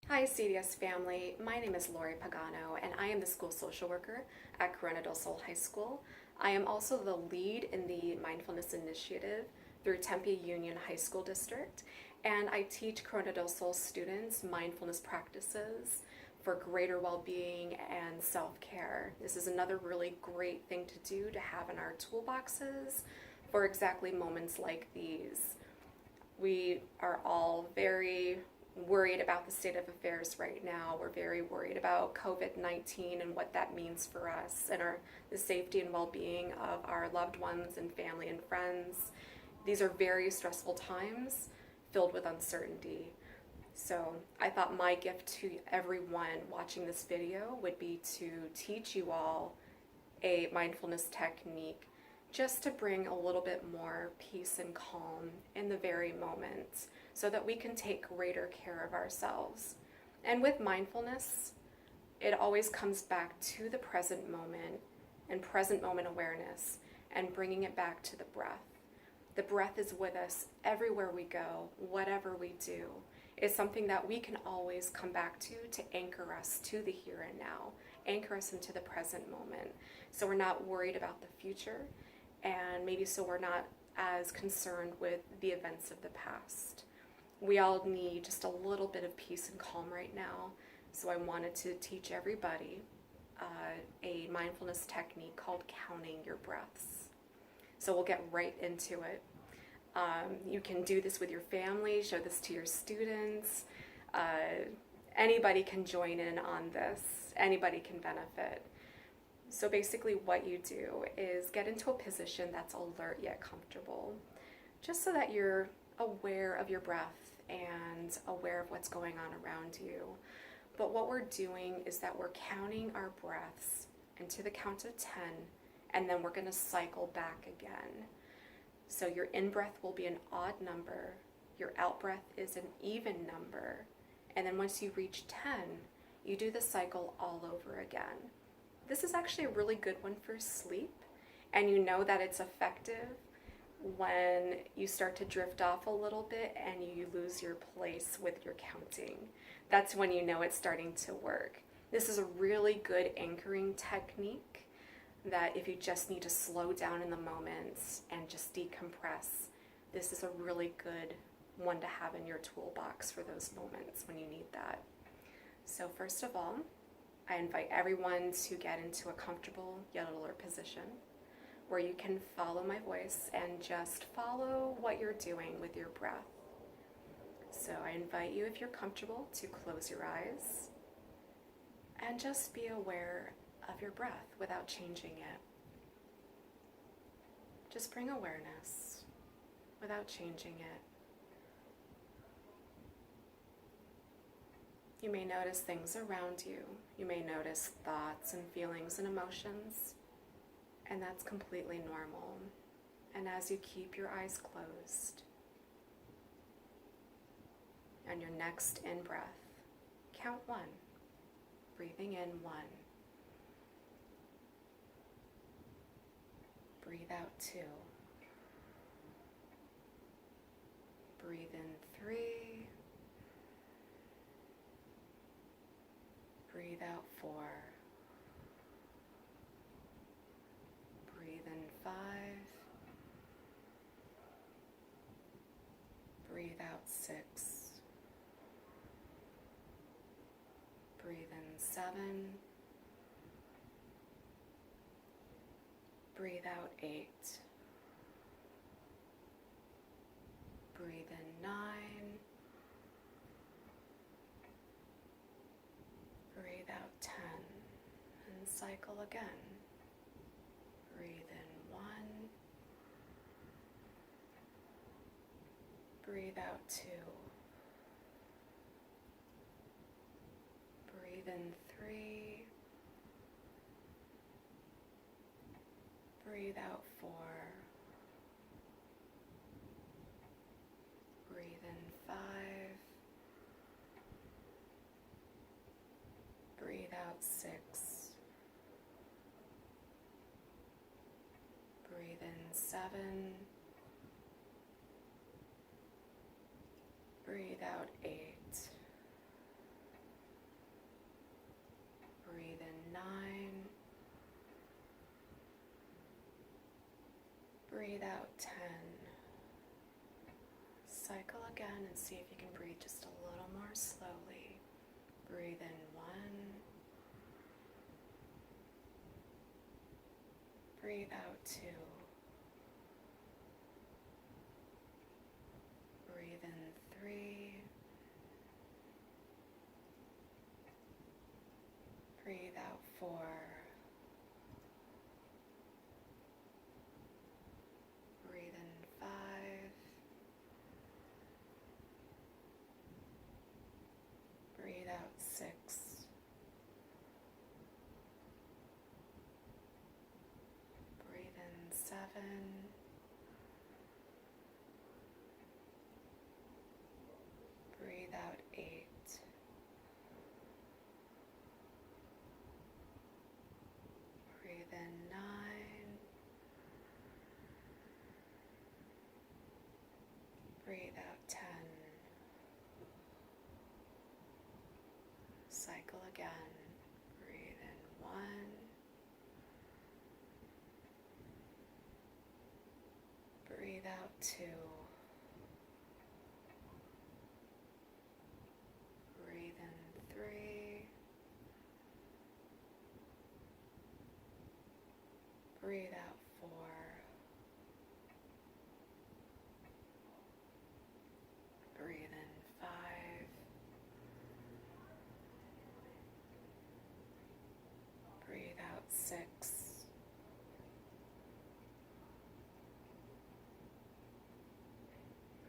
Hi CDS family, my name is Lauri Pagano and I am the school social worker at Corona del Sol High School. I am also the lead in the Mindfulness Initiative through Tempe Union High School District, and I teach Corona del Sol students mindfulness practices for greater well-being and self-care. This is another really great thing to do to have in our toolboxes for exactly moments like these. We are all very worried about the state of affairs right now. We're very worried about COVID-19 and what that means for us and the safety and well-being of our loved ones and family and friends. These are very stressful times filled with uncertainty. So I thought my gift to everyone watching this video would be to teach you all a mindfulness technique just to bring a little bit more peace and calm in the very moment so that we can take greater care of ourselves. And with mindfulness, it always comes back to the present moment and present moment awareness and bringing it back to the breath. The breath is with us everywhere we go, whatever we do. It's something that we can always come back to anchor us to the here and now, anchor us into the present moment. So we're not worried about the future, and maybe so we're not as concerned with the events of the past. We all need just a little bit of peace and calm right now. So I wanted to teach everybody a mindfulness technique called counting your breaths. So we'll get right into it. You can do this with your family, show this to your students. Anybody can join in on this. Anybody can benefit. So basically what you do is get into a position that's alert yet comfortable, just so that you're aware of your breath and aware of what's going on around you. But what we're doing is that we're counting our breaths into the count of 10, and then we're going to cycle back again. So your in-breath will be an odd number, your out-breath is an even number, and then once you reach 10, you do the cycle all over again. This is actually a really good one for sleep, and you know that it's effective when you start to drift off a little bit and you lose your place with your counting. That's when you know it's starting to work. This is a really good anchoring technique that if you just need to slow down in the moments and just decompress, this is a really good one to have in your toolbox for those moments when you need that. So first of all, I invite everyone to get into a comfortable yet alert position where you can follow my voice and just follow what you're doing with your breath. So I invite you, if you're comfortable, to close your eyes and just be aware of your breath without changing it. Just bring awareness without changing it. You may notice things around you. You may notice thoughts and feelings and emotions, and that's completely normal. And as you keep your eyes closed, on your next in-breath, count 1, breathing in 1, breathe out 2, breathe in 3, breathe out 4, breathe in 5, breathe out 6, breathe in 7, breathe out 8, breathe in 9, breathe out 10, and cycle again. Breathe in 1, breathe out 2, breathe in 3, breathe out 4, breathe in 5, breathe out 6, breathe in 7, breathe out 8, Breathe out 10. Cycle again and see if you can breathe just a little more slowly. Breathe in 1. Breathe out 2. Breathe in 3. Breathe out 4. Breathe in 5. Breathe out 6. Breathe in 7. Breathe out 8. Breathe in 9. Breathe out 10. Cycle again. Breathe in 1. Breathe out 2. Breathe in 3. Breathe out 4. Breathe in 5. Breathe out 6.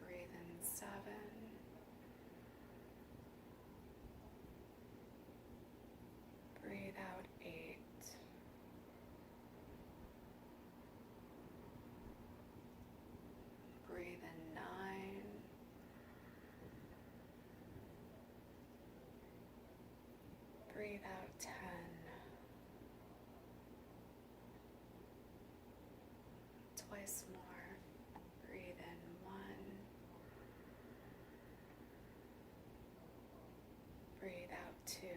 Breathe in 7. Breathe out 8. Breathe in 9. Breathe out 10. Twice more. Breathe in 1. Breathe out 2.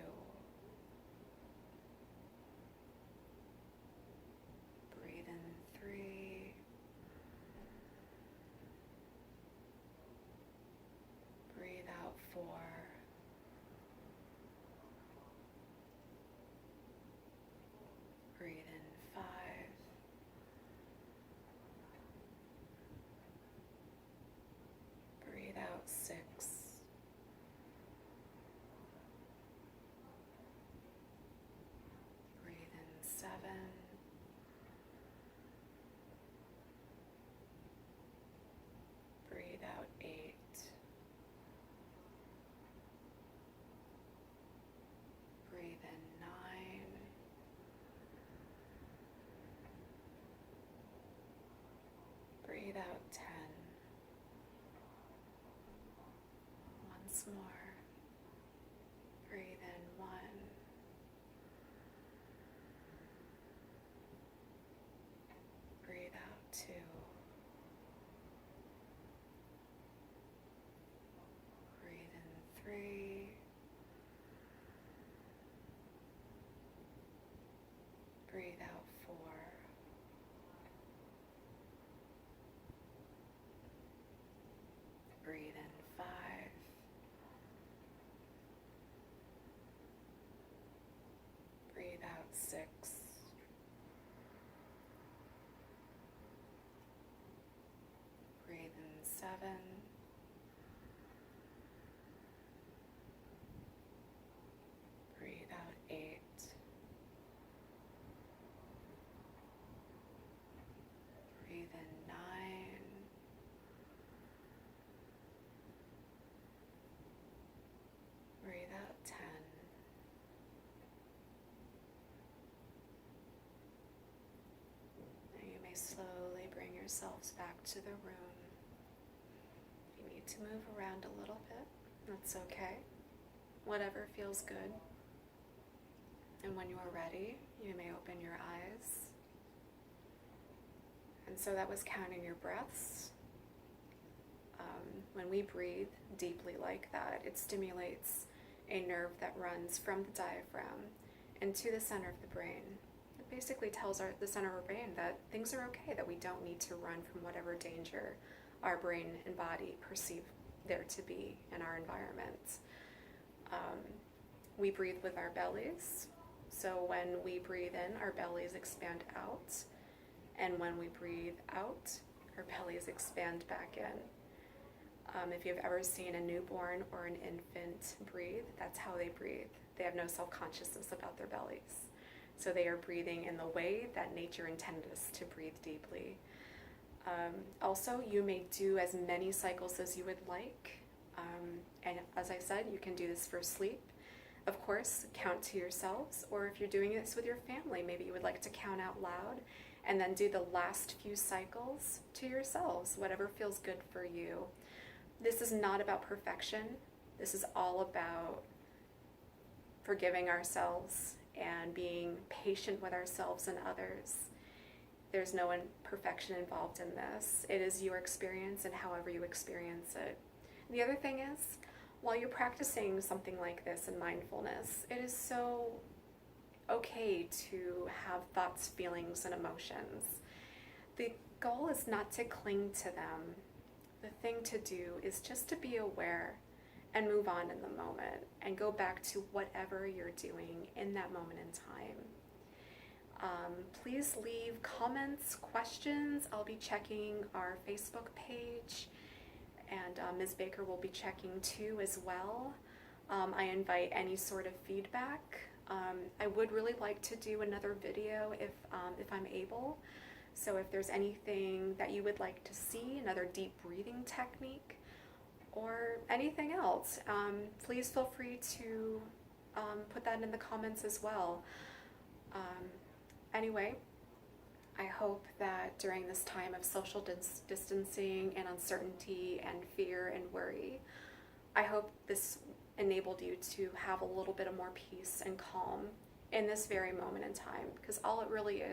Breathe in 3. Breathe out 4. Breathe in 5. Breathe out 6. Breathe in 7. Breathe out 8. Breathe in 9. Breathe out 10. Once more. Breathe in 1. Breathe out 2. Breathe in 3. Breathe out 4. Breathe in 5. Breathe out 6. Breathe in 7. Breathe out 8. Breathe in 9. Breathe out 10. Now you may slowly bring yourselves back to the room. If you need to move around a little bit, that's okay. Whatever feels good. And when you are ready, you may open your eyes. And so that was counting your breaths. When we breathe deeply like that, it stimulates a nerve that runs from the diaphragm into the center of the brain. basically tells the center of our brain that things are okay, that we don't need to run from whatever danger our brain and body perceive there to be in our environment. We breathe with our bellies. So when we breathe in, our bellies expand out. And when we breathe out, our bellies expand back in. If you've ever seen a newborn or an infant breathe, that's how they breathe. They have no self-consciousness about their bellies. So they are breathing in the way that nature intended us to breathe deeply. Also, you may do as many cycles as you would like. And as I said, you can do this for sleep. Of course, count to yourselves, or if you're doing this with your family, maybe you would like to count out loud and then do the last few cycles to yourselves, whatever feels good for you. This is not about perfection. This is all about forgiving ourselves and being patient with ourselves and others. There's no perfection involved in this. It is your experience and however you experience it. And the other thing is, while you're practicing something like this in mindfulness, it is so okay to have thoughts, feelings, and emotions. The goal is not to cling to them. The thing to do is just to be aware and move on in the moment and go back to whatever you're doing in that moment in time. Please leave comments, questions. I'll be checking our Facebook page, and Ms. Baker will be checking too as well. I invite any sort of feedback. I would really like to do another video if I'm able. So if there's anything that you would like to see, another deep breathing technique, or anything else, please feel free to put that in the comments as well. Anyway, I hope that during this time of social distancing and uncertainty and fear and worry, I hope this enabled you to have a little bit of more peace and calm in this very moment in time, because all it really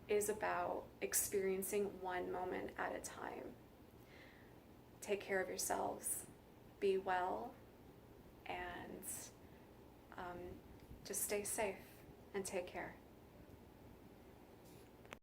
is about experiencing one moment at a time. Take care of yourselves, be well, and just stay safe and take care.